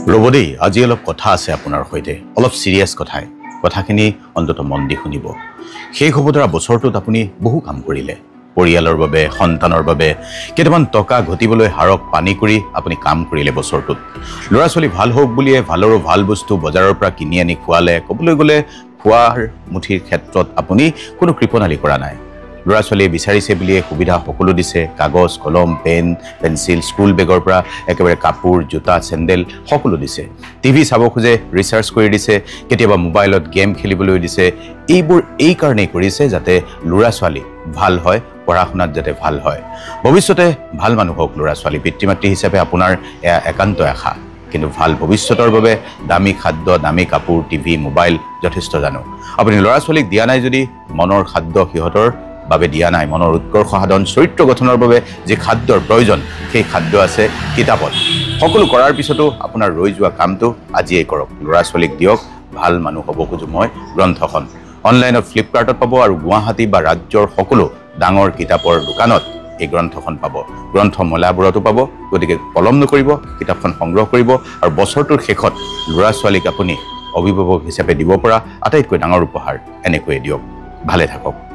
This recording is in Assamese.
ৰবদেই আজি অলপ কথা আছে আপোনাৰ সৈতে অলপ সিৰিয়াস কথাখিনি অন্তত মন দি শুনিব শেষ হ'ব ধৰা বছৰটোত আপুনি বহু কাম কৰিলে পৰিয়ালৰ বাবে সন্তানৰ বাবে কেইটামান টকা ঘটিবলৈ হাৰক পানী কৰি আপুনি কাম কৰিলে বছৰটোত ল'ৰা ছোৱালী ভাল হোক বুলিয়ে ভালৰো ভাল বস্তু বজাৰৰ পৰা কিনি আনি খোৱালে ক'বলৈ গ'লে খোৱাৰ মুঠিৰ ক্ষেত্ৰত আপুনি কোনো কৃপণালি কৰা নাই ল'ৰা ছোৱালীয়ে বিচাৰিছে বুলিয়ে সুবিধা সকলো দিছে কাগজ কলম পেন পেন্সিল স্কুল বেগৰ পৰা একেবাৰে কাপোৰ জোতা চেণ্ডেল সকলো দিছে টিভি চাব খোজে ৰিচাৰ্জ কৰি দিছে কেতিয়াবা মোবাইলত গেম খেলিবলৈ দিছে এইবোৰ এই কাৰণেই কৰিছে যাতে ল'ৰা ছোৱালী ভাল হয় পঢ়া শুনাত যাতে ভাল হয় ভৱিষ্যতে ভাল মানুহ হওক ল'ৰা ছোৱালী পিতৃ মাতৃ হিচাপে আপোনাৰ একান্ত আশা কিন্তু ভাল ভৱিষ্যতৰ বাবে দামী খাদ্য দামী কাপোৰ টিভি মোবাইল যথেষ্ট জানো আপুনি ল'ৰা ছোৱালীক দিয়া নাই যদি মনৰ খাদ্য সিহঁতৰ বাবে দিয়া নাই মনৰ উৎকৰ্ষ সাধন চৰিত্ৰ গঠনৰ বাবে যে খাদ্যৰ প্ৰয়োজন সেই খাদ্য আছে কিতাপত সকলো কৰাৰ পিছতো আপোনাৰ ৰৈ যোৱা কামটো আজিয়ে কৰক ল'ৰা ছোৱালীক দিয়ক ভাল মানুহ হ'ব খোজো মই গ্ৰন্থখন অনলাইনত ফ্লিপকাৰ্টত পাব আৰু গুৱাহাটী বা ৰাজ্যৰ সকলো ডাঙৰ কিতাপৰ দোকানত এই গ্ৰন্থখন পাব গ্ৰন্থমেলাবোৰতো পাব গতিকে পলম নকৰিব কিতাপখন সংগ্ৰহ কৰিব আৰু বছৰটোৰ শেষত ল'ৰা ছোৱালীক আপুনি অভিভাৱক হিচাপে দিব পৰা আটাইতকৈ ডাঙৰ উপহাৰ এনেকৈয়ে দিয়ক ভালে থাকক